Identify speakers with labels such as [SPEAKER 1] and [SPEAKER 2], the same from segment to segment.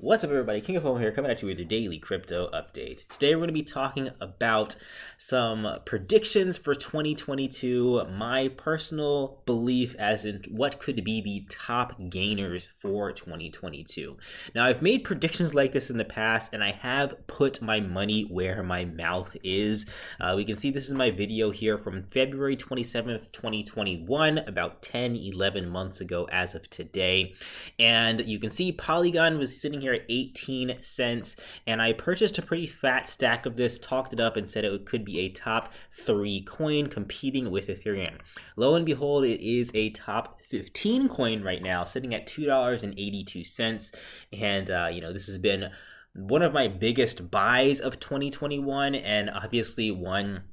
[SPEAKER 1] What's up, everybody? King of Fomo here, coming at you with your daily crypto update. Today, we're going to be talking about some predictions for 2022, my personal belief as in what could be the top gainers for 2022. Now, I've made predictions like this in the past, and I have put my money where my mouth is. We can see this is my video here from February 27th, 2021, about 11 months ago as of today. And you can see Polygon was sitting here at 18 cents, and I purchased a pretty fat stack of this, talked it up, and said it could be a top 3 coin competing with Ethereum. Lo and behold, it is a top 15 coin right now, sitting at $2.82. And this has been one of my biggest buys of 2021, and obviously one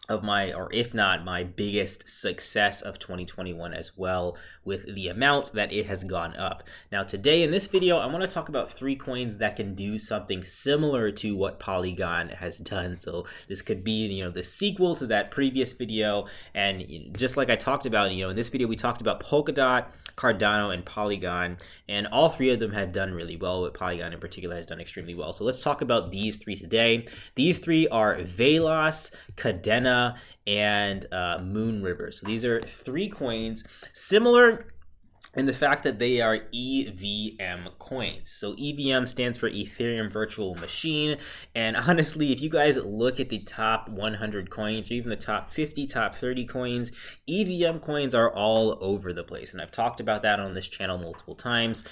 [SPEAKER 1] of my, or if not my biggest success of 2021 as well, with the amount that it has gone up. Now today in this video, I want to talk about 3 coins that can do something similar to what Polygon has done. So this could be, the sequel to that previous video. And just like I talked about, in this video, we talked about Polkadot, Cardano, and Polygon, and all 3 of them have done really well. But Polygon in particular has done extremely well. So let's talk about these 3 today. These 3 are Velas, Kadena, and Moonrivier. So these are 3 coins similar in the fact that they are EVM coins. So EVM stands for Ethereum Virtual Machine. And honestly, if you guys look at the top 100 coins, or even the top 50, top 30 coins, EVM coins are all over the place. And I've talked about that on this channel multiple times.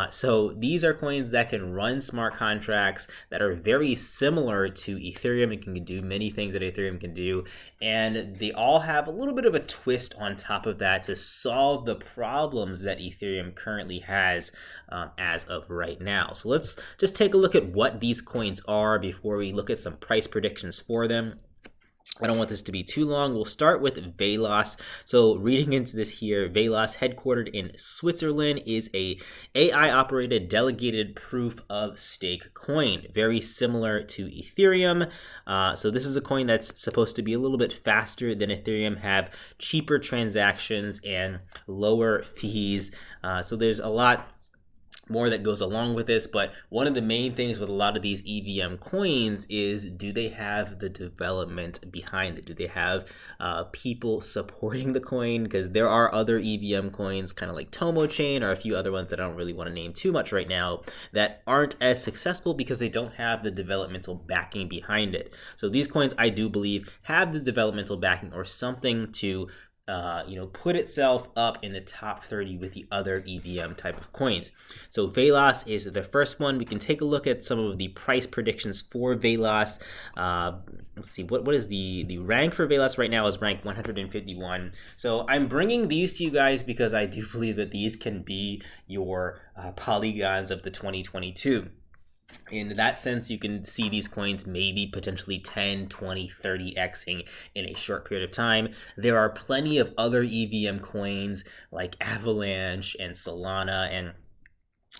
[SPEAKER 1] So these are coins that can run smart contracts that are very similar to Ethereum. It can do many things that Ethereum can do. And they all have a little bit of a twist on top of that to solve the problems that Ethereum currently has as of right now. So let's just take a look at what these coins are before we look at some price predictions for them. I don't want this to be too long. We'll start with Velos. So reading into this here, Velos, headquartered in Switzerland, is a AI-operated delegated proof of stake coin, very similar to Ethereum. So this is a coin that's supposed to be a little bit faster than Ethereum, have cheaper transactions and lower fees. So there's a lot more that goes along with this, but one of the main things with a lot of these EVM coins is, do they have the development behind it? Do they have people supporting the coin? Because there are other EVM coins, kind of like Tomo Chain, or a few other ones that I don't really want to name too much right now, that aren't as successful because they don't have the developmental backing behind it. So these coins, I do believe, have the developmental backing or something to put itself up in the top 30 with the other EVM type of coins. So Velos is the first one. We can take a look at some of the price predictions for Velos. Let's see, what is the rank for Velos right now is rank 151. So I'm bringing these to you guys because I do believe that these can be your polygons of the 2022. In that sense, you can see these coins maybe potentially 10, 20, 30xing in a short period of time. There are plenty of other EVM coins like Avalanche and Solana and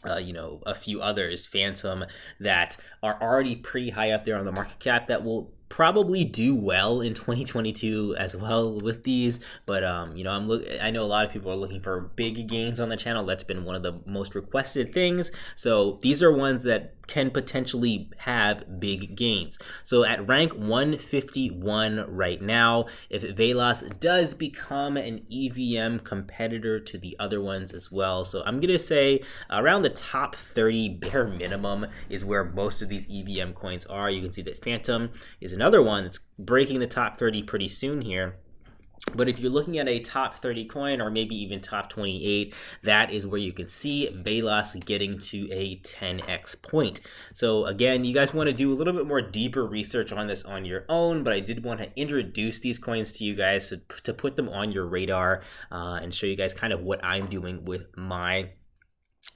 [SPEAKER 1] a few others, Phantom, that are already pretty high up there on the market cap that will probably do well in 2022 as well with these. But I know a lot of people are looking for big gains on the channel. That's been one of the most requested things. So these are ones that can potentially have big gains. So at rank 151 right now, if Velos does become an EVM competitor to the other ones as well, so I'm gonna say around the top 30 bare minimum is where most of these EVM coins are. You can see that Phantom is another one that's breaking the top 30 pretty soon here. But if you're looking at a top 30 coin, or maybe even top 28, that is where you can see Velos getting to a 10x point. So again, you guys want to do a little bit more deeper research on this on your own, but I did want to introduce these coins to you guys to put them on your radar and show you guys kind of what I'm doing with my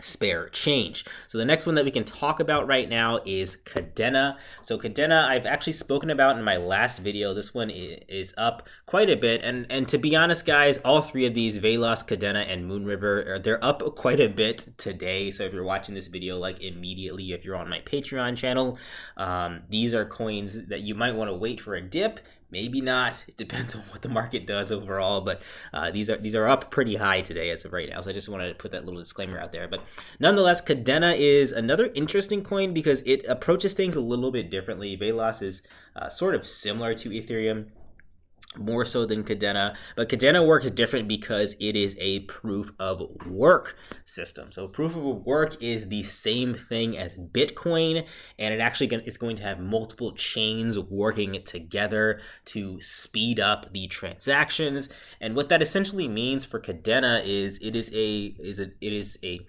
[SPEAKER 1] spare change. So the next one that we can talk about right now is Kadena. So Kadena, I've actually spoken about in my last video. This one is up quite a bit, and to be honest, guys, all 3 of these, Velos, Kadena, and Moonrivier, they're up quite a bit today. So if you're watching this video like immediately, if you're on my Patreon channel, these are coins that you might want to wait for a dip, maybe not. It depends on what the market does overall, but these are up pretty high today as of right now. So I just wanted to put that little disclaimer out there. But nonetheless, Kadena is another interesting coin because it approaches things a little bit differently. Velas is sort of similar to Ethereum, more so than Kadena, but Kadena works different because it is a proof of work system. So proof of work is the same thing as Bitcoin, and it actually is going to have multiple chains working together to speed up the transactions. And what that essentially means for Kadena is it is a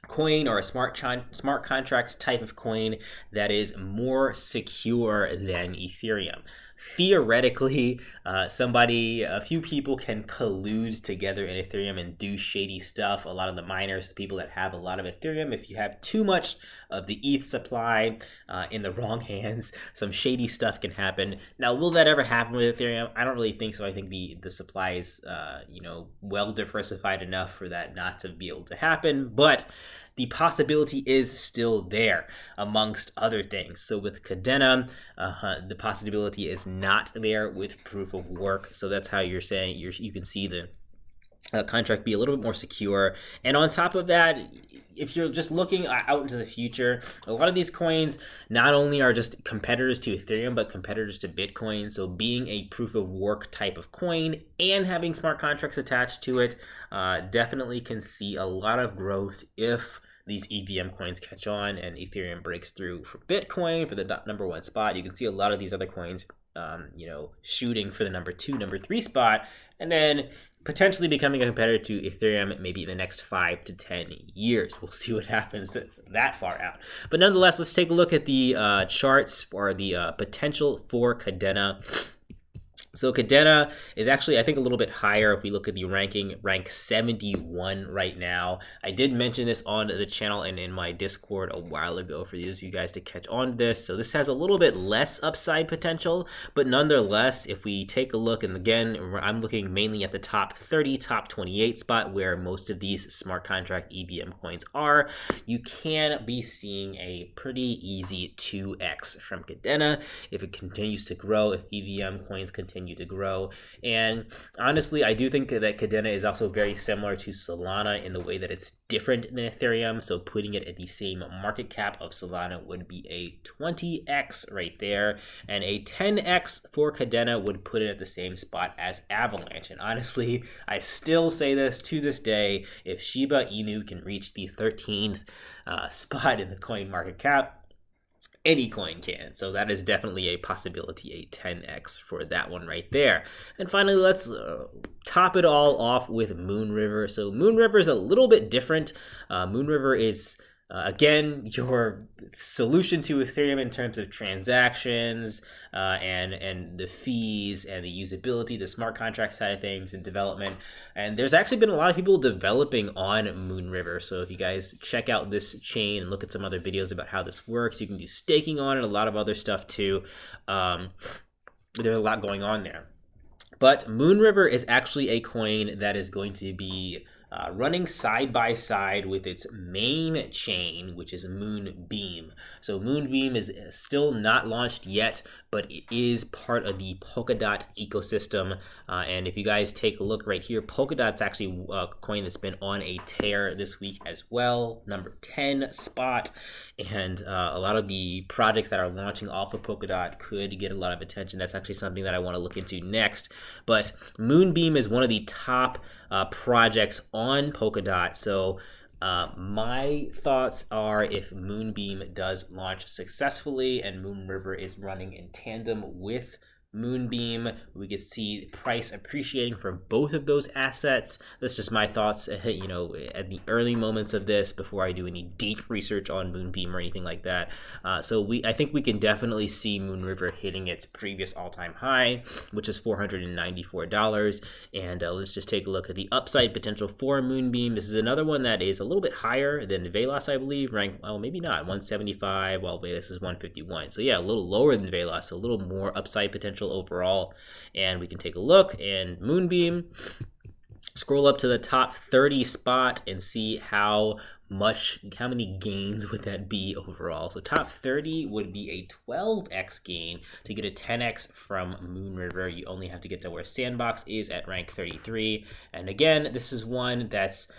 [SPEAKER 1] coin or a smart contract type of coin that is more secure than Ethereum. Theoretically, a few people can collude together in Ethereum and do shady stuff. A lot of the miners, the people that have a lot of Ethereum, if you have too much of the ETH supply in the wrong hands, some shady stuff can happen. Now, will that ever happen with Ethereum? I don't really think so. I think the supply is well diversified enough for that not to be able to happen, but the possibility is still there, amongst other things. So with Kadena, the possibility is not there with proof of work. So that's how you're saying you can see the contract be a little bit more secure. And on top of that, if you're just looking out into the future, a lot of these coins not only are just competitors to Ethereum, but competitors to Bitcoin. So being a proof of work type of coin and having smart contracts attached to it definitely can see a lot of growth if these EVM coins catch on and Ethereum breaks through for Bitcoin for the number one spot. You can see a lot of these other coins shooting for the number 2, number 3 spot, and then potentially becoming a competitor to Ethereum maybe in the next 5 to 10 years. We'll see what happens that far out. But nonetheless, let's take a look at the charts for the potential for Kadena. So Kadena is actually, I think, a little bit higher if we look at the ranking, rank 71 right now. I did mention this on the channel and in my Discord a while ago for those of you guys to catch on to this. So this has a little bit less upside potential, but nonetheless, if we take a look, and again, I'm looking mainly at the top 30, top 28 spot where most of these smart contract EVM coins are, you can be seeing a pretty easy 2x from Kadena if it continues to grow, if EVM coins continue to grow. And honestly, I do think that Kadena is also very similar to Solana in the way that it's different than Ethereum. So putting it at the same market cap of Solana would be a 20x right there, and a 10x for Kadena would put it at the same spot as Avalanche. And honestly, I still say this to this day, if Shiba Inu can reach the 13th spot in the coin market cap, any coin can. So that is definitely a possibility, a 10x for that one right there. And finally, let's top it all off with Moonriver. So Moonriver is a little bit different. Moonriver is again, your solution to Ethereum in terms of transactions and the fees and the usability, the smart contract side of things and development. And there's actually been a lot of people developing on Moonriver. So if you guys check out this chain and look at some other videos about how this works, you can do staking on it, a lot of other stuff too. There's a lot going on there. But Moonriver is actually a coin that is going to be running side by side with its main chain, which is Moonbeam. So Moonbeam is still not launched yet, but it is part of the Polkadot ecosystem. And if you guys take a look right here, Polkadot's actually a coin that's been on a tear this week as well, number 10 spot. And a lot of the projects that are launching off of Polkadot could get a lot of attention. That's actually something that I want to look into next. But Moonbeam is one of the top projects on Polkadot. So my thoughts are, if Moonbeam does launch successfully and Moonriver is running in tandem with Moonbeam, we could see price appreciating for both of those assets. That's just my thoughts, at the early moments of this before I do any deep research on Moonbeam or anything like that. So I think we can definitely see Moonriver hitting its previous all-time high, which is $494. And let's just take a look at the upside potential for Moonbeam. This is another one that is a little bit higher than Velas, I believe, ranked, well, maybe not, 175, while Velas is 151. So yeah, a little lower than Velas, a little more upside potential overall. And we can take a look, and Moonbeam, scroll up to the top 30 spot and see how how many gains would that be overall? So top 30 would be a 12x gain. To get a 10x from Moonrivier, you only have to get to where Sandbox is at rank 33. And again, this is one that's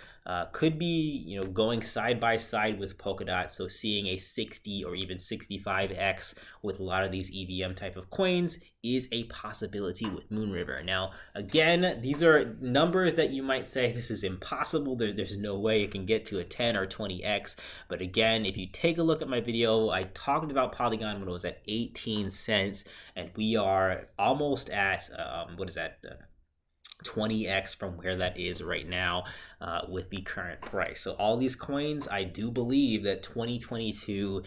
[SPEAKER 1] could be, going side by side with Polkadot. So seeing a 60 or even 65x with a lot of these EVM type of coins is a possibility with Moonrivier. Now, again, these are numbers that you might say this is impossible. There's no way it can get to a 10 or 20x. But again, if you take a look at my video, I talked about Polygon when it was at 18 cents, and we are almost at, 20x from where that is right now with the current price. So all these coins, I do believe that 2022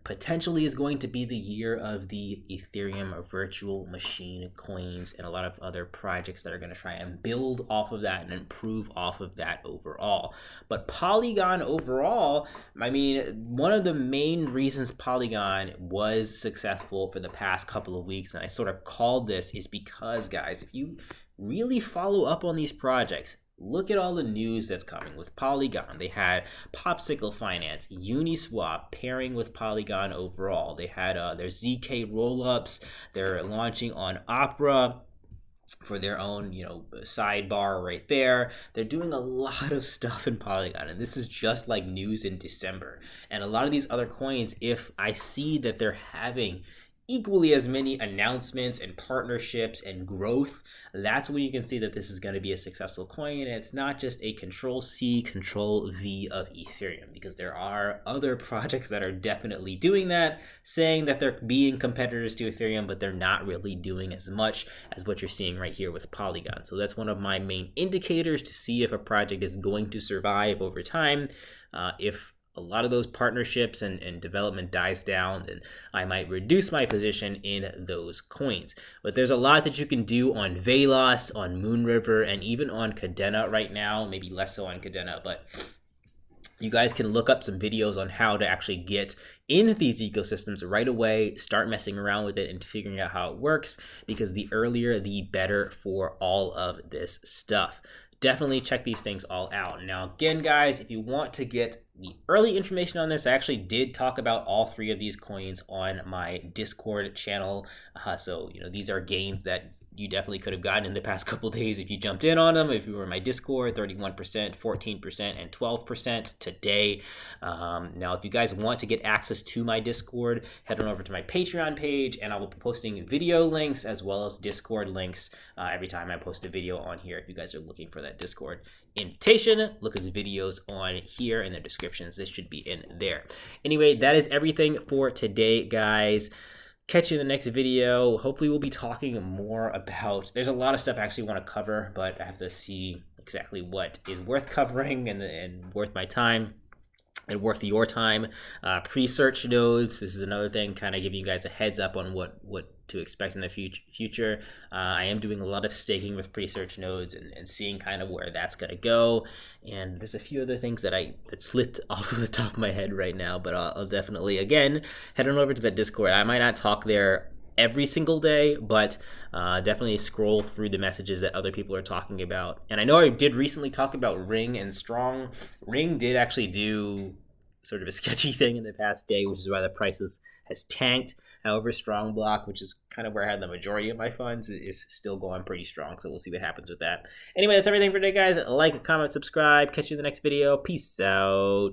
[SPEAKER 1] potentially is going to be the year of the Ethereum virtual machine coins and a lot of other projects that are going to try and build off of that and improve off of that overall. But Polygon overall, I mean, one of the main reasons Polygon was successful for the past couple of weeks, and I sort of called this, is because, guys, if you really follow up on these projects, look at all the news that's coming with Polygon. They had Popsicle Finance, Uniswap pairing with Polygon overall. They had their ZK rollups. They're launching on Opera for their own, sidebar right there. They're doing a lot of stuff in Polygon, and this is just like news in December. And a lot of these other coins, if I see that they're having equally as many announcements and partnerships and growth, that's when you can see that this is going to be a successful coin. And it's not just a Control-C, Control-V of Ethereum, because there are other projects that are definitely doing that, saying that they're being competitors to Ethereum, but they're not really doing as much as what you're seeing right here with Polygon. So that's one of my main indicators to see if a project is going to survive over time. If a lot of those partnerships and development dies down, then I might reduce my position in those coins. But there's a lot that you can do on Velos, on Moonrivier, and even on Kadena right now. Maybe less so on Kadena, but you guys can look up some videos on how to actually get in these ecosystems right away, start messing around with it and figuring out how it works, because the earlier, the better for all of this stuff. Definitely check these things all out. Now, again, guys, if you want to get the early information on this, I actually did talk about all three of these coins on my Discord channel. So, these are gains that you definitely could have gotten in the past couple days if you jumped in on them. If you were in my Discord, 31%, 14%, and 12% today. Now, if you guys want to get access to my Discord, head on over to my Patreon page, and I will be posting video links as well as Discord links every time I post a video on here. If you guys are looking for that Discord invitation, look at the videos on here in the descriptions. This should be in there. Anyway, that is everything for today, guys. Catch you in the next video. Hopefully we'll be talking more about, there's a lot of stuff I actually want to cover, but I have to see exactly what is worth covering and worth my time and worth your time. Pre-search nodes, this is another thing, kind of giving you guys a heads up on what to expect in the future. I am doing a lot of staking with pre-search nodes and seeing kind of where that's going to go. And there's a few other things that slipped off of the top of my head right now, but I'll definitely, again, head on over to that Discord. I might not talk there every single day, but definitely scroll through the messages that other people are talking about. And I know I did recently talk about Ring and Strong. Ring did actually do sort of a sketchy thing in the past day, which is why the prices has tanked. However, Strong Block, which is kind of where I had the majority of my funds, is still going pretty strong. So we'll see what happens with that. Anyway, that's everything for today, guys. Like, comment, subscribe. Catch you in the next video. Peace out.